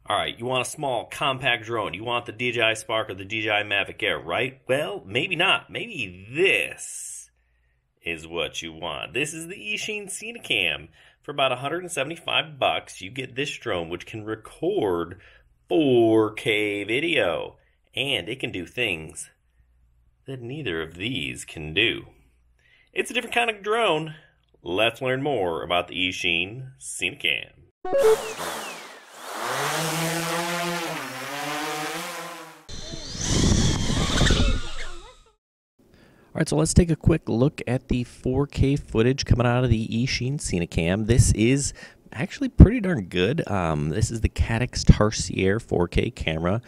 All right, you want a small, compact drone. You want the DJI Spark or the DJI Mavic Air, right? Well, maybe not. Maybe this is what you want. This is the Eachine Cinecam. For about 175 bucks, you get this drone, which can record 4K video. And it can do things that neither of these can do. It's a different kind of drone. Let's learn more about the Eachine Cinecam. All right, so let's take a quick look at the 4K footage coming out of the Eachine Cinecam. This is actually pretty darn good. This is the Caddx Tarsier 4K camera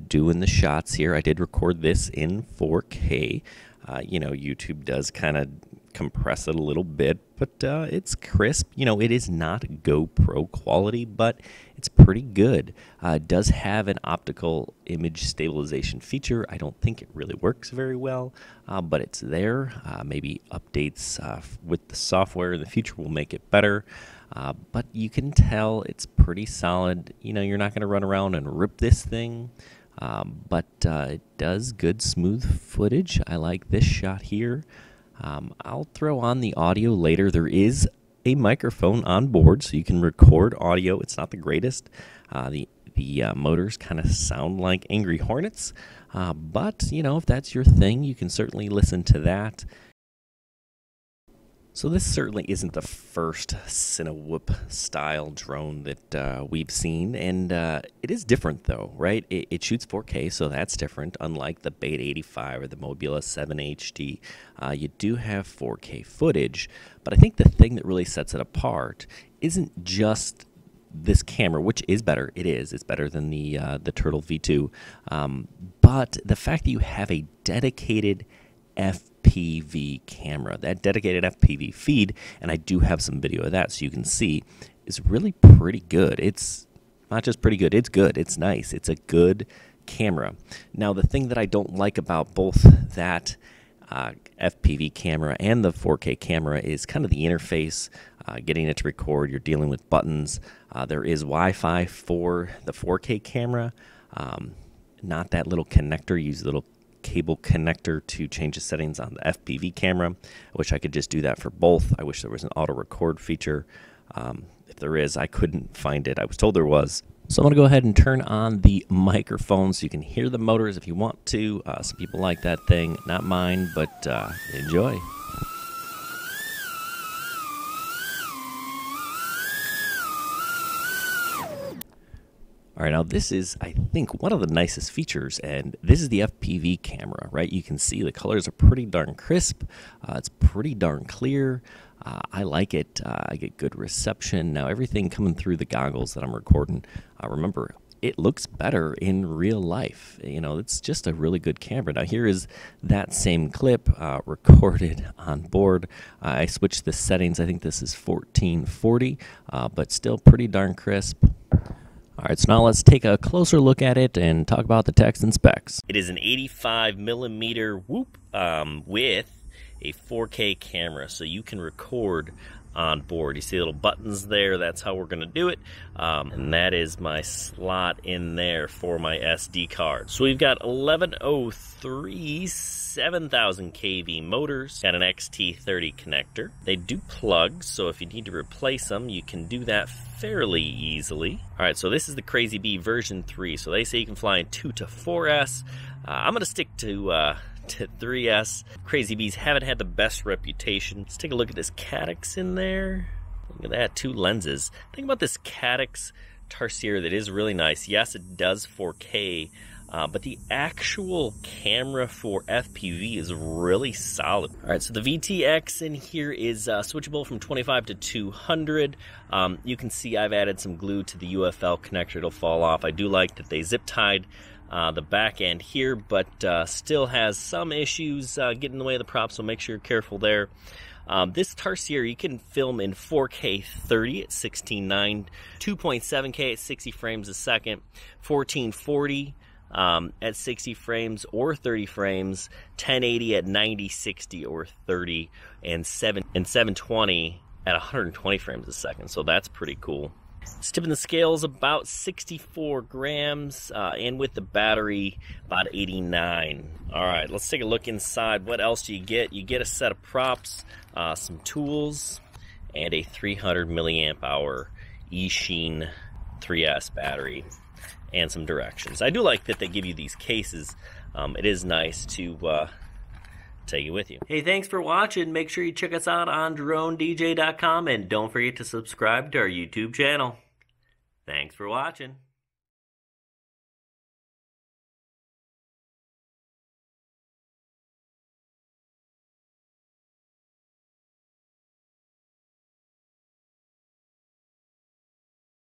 doing the shots here. I did record this in 4K. YouTube does kind of compress it a little bit, but it's crisp. It is not GoPro quality, but it's pretty good. It does have an optical image stabilization feature. I don't think it really works very well, but it's there. Maybe updates with the software in the future will make it better. But you can tell it's pretty solid. You're not going to run around and rip this thing. But it does good smooth footage. I like this shot here. I'll throw on the audio later. There is a microphone on board, so you can record audio. It's not the greatest. The motors kind of sound like Angry Hornets, but if that's your thing, you can certainly listen to that. So this certainly isn't the first Cinewhoop style drone that we've seen, and it is different though, right? It shoots 4K, so that's different, unlike the Beta 85 or the Mobula 7 HD. You do have 4K footage, but I think the thing that really sets it apart isn't just this camera, which is better. It's better than the Turtle V2, but the fact that you have a dedicated FPV camera, that dedicated FPV feed, and I do have some video of that so you can see, is really pretty good. It's not just pretty good, it's good, it's nice, it's a good camera. Now the thing that I don't like about both that FPV camera and the 4K camera is kind of the interface, getting it to record. You're dealing with buttons. There is Wi-Fi for the 4K camera, not that little connector. You use a little cable connector to change the settings on the FPV camera. I wish I could just do that for both. I wish there was an auto record feature. If there is, I couldn't find it. I was told there was. So I'm going to go ahead and turn on the microphone so you can hear the motors if you want to. Some people like that thing, not mine, but enjoy. All right, now this is, I think, one of the nicest features, and this is the FPV camera, right? You can see the colors are pretty darn crisp. It's pretty darn clear. I like it. I get good reception. Now, everything coming through the goggles that I'm recording, remember, it looks better in real life. It's just a really good camera. Now, here is that same clip recorded on board. I switched the settings. I think this is 1440, but still pretty darn crisp. All right, so now let's take a closer look at it and talk about the text and specs. It is an 85mm whoop with a 4K camera, so you can record on board. You see little buttons there. That's how we're going to do it. And that is my slot in there for my SD card. So we've got 1103 7000 kV motors. Got an XT30 connector. They do plug, so if you need to replace them, you can do that fairly easily. All right, so this is the Crazy Bee version 3. So they say you can fly in 2 to 4S. I'm going to stick to 3S. Crazy Bees haven't had the best reputation. Let's take a look at this Caddx in there. Look at that, 2 lenses. Think about this Caddx Tarsier that is really nice. Yes, it does 4K, but the actual camera for FPV is really solid. All right, so the VTX in here is switchable from 25 to 200. You can see I've added some glue to the UFL connector. It'll fall off. I do like that they zip tied the back end here, but still has some issues getting in the way of the prop, so make sure you're careful there. This Tarsier, you can film in 4K 30 at 16:9, 2.7K at 60 frames a second, 1440 at 60 frames or 30 frames, 1080 at 90, 60 or 30, and 720 at 120 frames a second. So that's pretty cool. It's tipping the scales about 64 grams, and with the battery, about 89. All right, let's take a look inside. What else do you get? You get a set of props, some tools, and a 300 milliamp hour Eachine 3S battery, and some directions. I do like that they give you these cases. It is nice to take it with you. Hey, thanks for watching. Make sure you check us out on DroneDJ.com, and don't forget to subscribe to our YouTube channel. Thanks for watching.